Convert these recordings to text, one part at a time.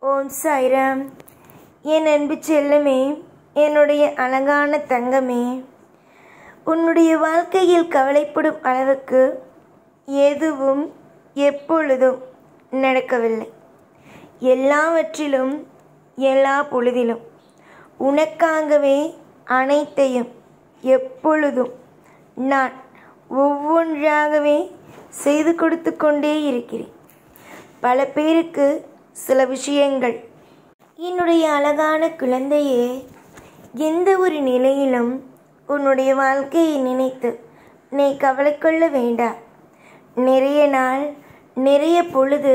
ஓம் சாய்ராம். என் அன்பு செல்லமே, என்னுடைய அழகான தங்கமே, உன்னுடைய வாழ்க்கையில் கவலைப்படும் அளவுக்கு எதுவும் எப்பொழுதும் நடக்கவில்லை. எல்லாவற்றிலும் எல்லா பொழுதிலும் உனக்காகவே அனைத்தையும் எப்பொழுதும் நான் ஒவ்வொன்றாகவே செய்து கொடுத்து கொண்டே இருக்கிறேன். பல பேருக்கு சில விஷயங்கள், என்னுடைய அழகான குழந்தையே, எந்த ஒரு நிலையிலும் உன்னுடைய வாழ்க்கையை நினைத்து நீ கவலை கொள்ள வேண்டாம். நிறைய நாள் நிறைய பொழுது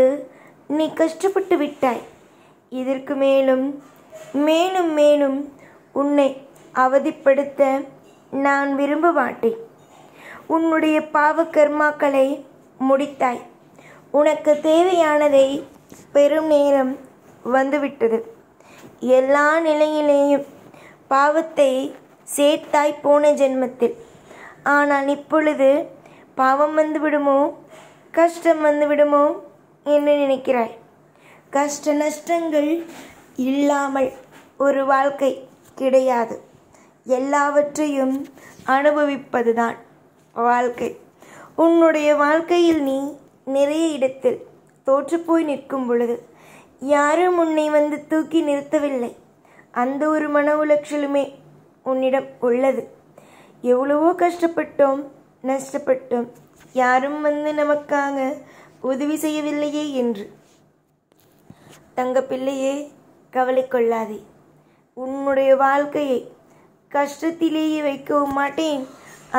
நீ கஷ்டப்பட்டு விட்டாய். இதற்கு மேலும் மேலும் மேலும் உன்னை அவதிப்படுத்த நான் விரும்ப மாட்டேன். உன்னுடைய பாவ கர்மாக்களை முடித்தாய். உனக்கு தேவையானதை பெரும் நேரம் வந்துவிட்டது. எல்லா நிலையிலேயும் பாவத்தை சேர்த்தாய் போன ஜென்மத்தில். ஆனால் இப்பொழுது பாவம் வந்துவிடுமோ, கஷ்டம் வந்துவிடுமோ என்று நினைக்கிறாய். கஷ்ட நஷ்டங்கள் இல்லாமல் ஒரு வாழ்க்கை கிடையாது. எல்லாவற்றையும் அனுபவிப்பதுதான் வாழ்க்கை. உன்னுடைய வாழ்க்கையில் நீ நிறைய இடத்தில் தோற்றுப்போய் நிற்கும் பொழுது யாரும் உன்னை வந்து தூக்கி நிறுத்தவில்லை. அந்த ஒரு மன உளைச்சலுமே உன்னிடம் உள்ளது. எவ்வளவோ கஷ்டப்பட்டோம், நஷ்டப்பட்டோம், யாரும் வந்து நமக்காக உதவி செய்யவில்லையே என்று. தங்க பிள்ளையே, கவலை கொள்ளாதே. உன்னுடைய வாழ்க்கையை கஷ்டத்திலேயே வைக்கவும் மாட்டேன்.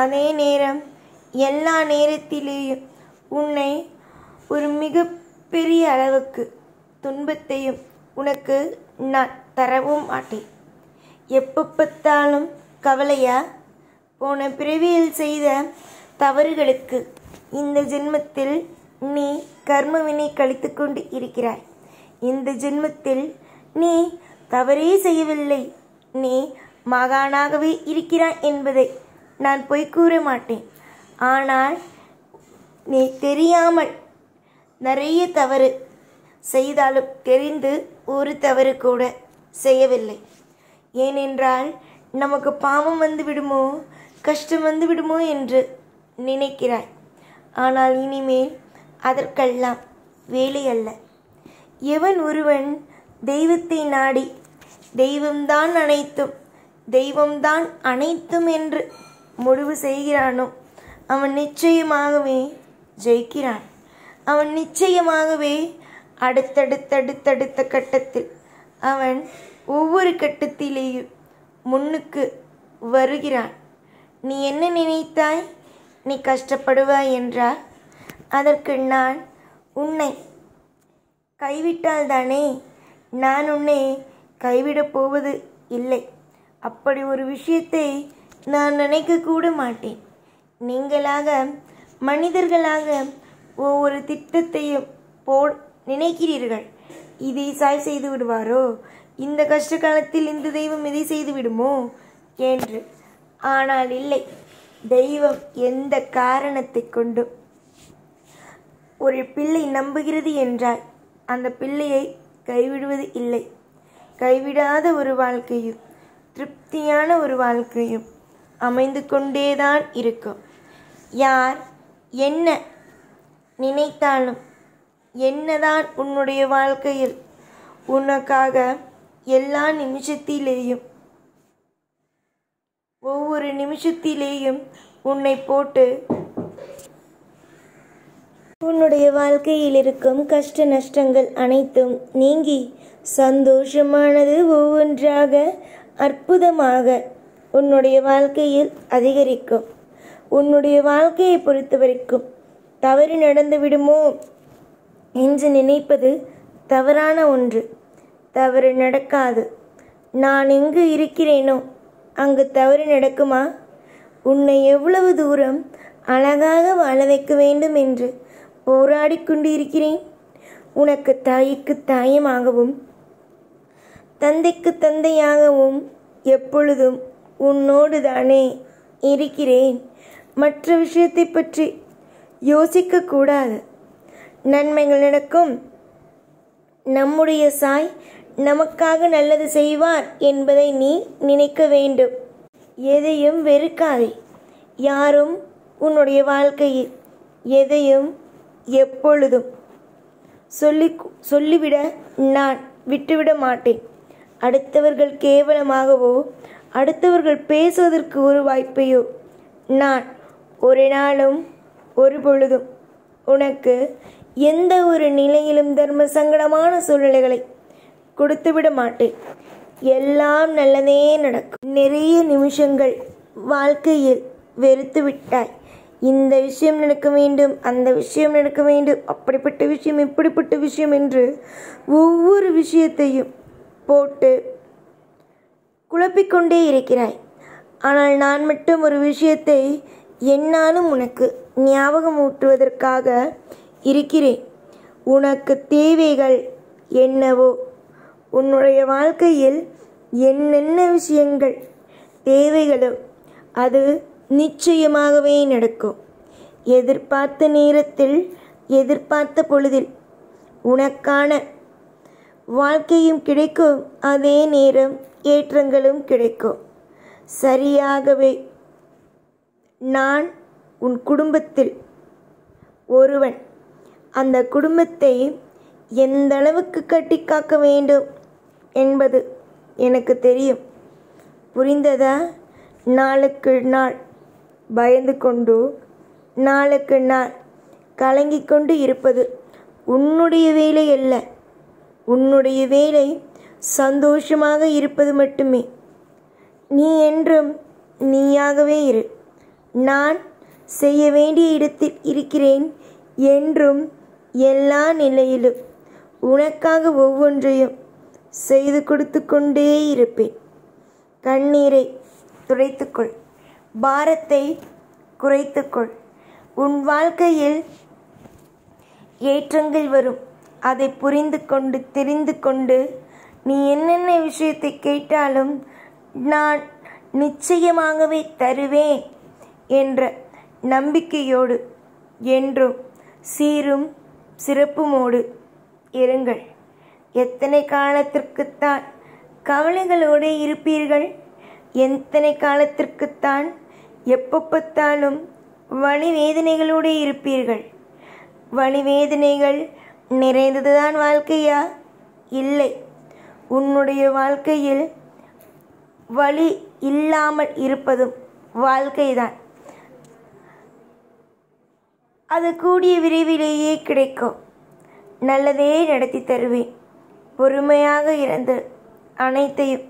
அதே நேரம் எல்லா நேரத்திலேயும் உன்னை ஒரு மிகப்பெரிய அளவுக்கு துன்பத்தையும் உனக்கு நான் தரவும் மாட்டேன். எப்போ பார்த்தாலும் கவலையா? போன பிறவியில் செய்த தவறுகளுக்கு இந்த ஜென்மத்தில் நீ கர்மவினை கழித்து கொண்டு இருக்கிறாய். இந்த ஜென்மத்தில் நீ தவறே செய்யவில்லை, நீ மகானாகவே இருக்கிறாய் என்பதை நான் பொய் கூற மாட்டேன். ஆனால் நீ தெரியாமல் நிறைய தவறு செய்தாலும் தெரிந்து ஒரு தவறு கூட செய்யவில்லை. ஏனென்றால் நமக்கு பாவம் வந்து விடுமோ, கஷ்டம் வந்து விடுமோ என்று நினைக்கிறாய். ஆனால் இனிமேல் அதற்கெல்லாம் வேலை அல்ல. எவன் ஒருவன் தெய்வத்தை நாடி தெய்வம்தான் அனைத்தும், தெய்வம்தான் அனைத்தும் என்று முடிவு செய்கிறானோ அவன் நிச்சயமாகவே ஜெயிக்கிறான். அவன் நிச்சயமாகவே அடுத்தடுத்த கட்டத்தில் அவன் ஒவ்வொரு கட்டத்திலேயும் முன்னுக்கு வருகிறான். நீ என்ன நினைத்தாய்? நீ கஷ்டப்படுவாய் என்றால் அதற்கு நான் உன்னை கைவிட்டால் தானே நான் உன்னை கைவிடப் போவது இல்லை. அப்படி ஒரு விஷயத்தை நான் நினைக்கக்கூட மாட்டேன். நீங்களாக மனிதர்களாக ஒவ்வொரு திட்டத்தையும் நினைக்கிறீர்கள். இதை சாய் செய்து விடுவாரோ, இந்த கஷ்ட காலத்தில் இந்த தெய்வம் இதை செய்து விடுமோ என்று. ஆனால் இல்லை, தெய்வம் எந்த காரணத்தை கொண்டும் ஒரு பிள்ளை நம்புகிறது என்றால் அந்த பிள்ளையை கைவிடுவது இல்லை. கைவிடாத ஒரு வாழ்க்கையும் திருப்தியான ஒரு வாழ்க்கையும் அமைந்து கொண்டேதான் இருக்கும். யார் என்ன நினைத்தாலும், என்னதான் உன்னுடைய வாழ்க்கையில் உனக்காக எல்லா நிமிஷத்திலேயும் ஒவ்வொரு நிமிஷத்திலேயும் உன்னை போட்டு உன்னுடைய வாழ்க்கையில் இருக்கும் கஷ்ட நஷ்டங்கள் அனைத்தும் நீங்கி சந்தோஷமானது ஒவ்வொன்றாக அற்புதமாக உன்னுடைய வாழ்க்கையில் அதிகரிக்கும். உன்னுடைய வாழ்க்கையை பொறுத்த வரைக்கும் தவறு நடந்து விடுமோ என்று நினைப்பது தவறான ஒன்று. தவறு நடக்காது. நான் எங்கு இருக்கிறேனோ அங்கு தவறு நடக்குமா? உன்னை எவ்வளவு தூரம் அழகாக வாழ வைக்க வேண்டும் என்று போராடி கொண்டு இருக்கிறேன். உனக்கு தாய்க்கு தாயமாகவும் தந்தைக்கு தந்தையாகவும் எப்பொழுதும் உன்னோடு தானே இருக்கிறேன். மற்ற விஷயத்தை பற்றி யோசிக்கக்கூடாது. நன்மைகள் நடக்கும், நம்முடைய சாய் நமக்காக நல்லது செய்வார் என்பதை நீ நினைக்க வேண்டும். எதையும் வெறுக்காதே. யாரும் உன்னுடைய வாழ்க்கையில் எதையும் எப்பொழுதும் சொல்லிவிட நான் விட்டுவிட மாட்டேன். அடுத்தவர்கள் கேவலமாகவோ அடுத்தவர்கள் பேசுவதற்கு ஒரு வாய்ப்பையோ நான் ஒரு நாளும் ஒரு பொழுதும் உனக்கு எந்த ஒரு நிலையிலும் தர்ம சங்கடமான சூழ்நிலைகளை கொடுத்துவிட மாட்டேன். எல்லாம் நல்லதே நடக்கும். நிறைய நிமிஷங்கள் வாழ்க்கையில் வெறுத்து விட்டாய். இந்த விஷயம் நடக்க வேண்டும், அந்த விஷயம் நடக்க வேண்டும், அப்படிப்பட்ட விஷயம் இப்படிப்பட்ட விஷயம் என்று ஒவ்வொரு விஷயத்தையும் போட்டு குழப்பிக்கொண்டே இருக்கிறாய். ஆனால் நான் மட்டும் ஒரு விஷயத்தை என்னாலும் உனக்கு ஞாபகம் ஊட்டுவதற்காக இருக்கிறேன். உனக்கு தேவைகள் என்னவோ, உன்னுடைய வாழ்க்கையில் என்னென்ன விஷயங்கள் தேவைகளோ அது நிச்சயமாகவே நடக்கும். எதிர்பார்த்த நேரத்தில் எதிர்பார்த்த பொழுதில் உனக்கான வாழ்க்கையும் கிடைக்கும். அதே நேரம் ஏற்றங்களும் கிடைக்கும். சரியாகவே நான் உன் குடும்பத்தில் ஒருவன். அந்த குடும்பத்தை எந்த அளவுக்கு கட்டி காக்க வேண்டும் என்பது எனக்கு தெரியும். புரிந்ததா? நாளுக்கு நாள் பயந்து கொண்டு நாளுக்கு நாள் கலங்கிக் கொண்டு இருப்பது உன்னுடைய வேலை அல்ல. உன்னுடைய வேலை சந்தோஷமாக இருப்பது மட்டுமே. நீ என்றும் நீயாகவே இரு. நான் செய்ய வேண்டிய இடத்தில் இருக்கிறேன் என்றும் எல்லா நிலையிலும் உனக்காக ஒவ்வொன்றையும் செய்து கொடுத்து கொண்டே இருப்பேன். கண்ணீரை துடைத்துக்கொள், பாரத்தை குறைத்துக்கொள். உன் வாழ்க்கையில் ஏற்றங்கள் வரும். அதை புரிந்து கொண்டு தெரிந்து கொண்டு நீ என்னென்ன விஷயத்தை கேட்டாலும் நான் நிச்சயமாகவே தருவேன் என்ற நம்பிக்கையோடு என்றும் சீரும் சிறப்புமோடு இருங்கள். எத்தனை காலத்திற்குத்தான் கவலைகளோடு இருப்பீர்கள்? எத்தனை காலத்திற்குத்தான் எப்போ பார்த்தாலும் வலி வேதனைகளோடு இருப்பீர்கள்? வலி வேதனைகள் நிறைந்ததுதான் வாழ்க்கையா? இல்லை. உன்னுடைய வாழ்க்கையில் வலி இல்லாமல் இருப்பதும் வாழ்க்கைதான். அது கூடிய விரைவிலேயே கிடைக்கும். நல்லதே நடத்தி தருவேன். பொறுமையாக இருந்து அனைத்தையும்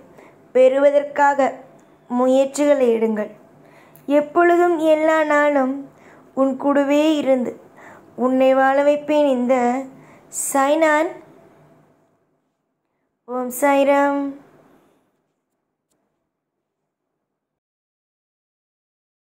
பெறுவதற்காக முயற்சிகளை எடுங்கள். எப்பொழுதும் எல்லா நாளும் உன் கூடவே இருந்து உன்னை வாழ வைப்பேன். இந்த சாய்நான். ஓம் சாய்ராம்.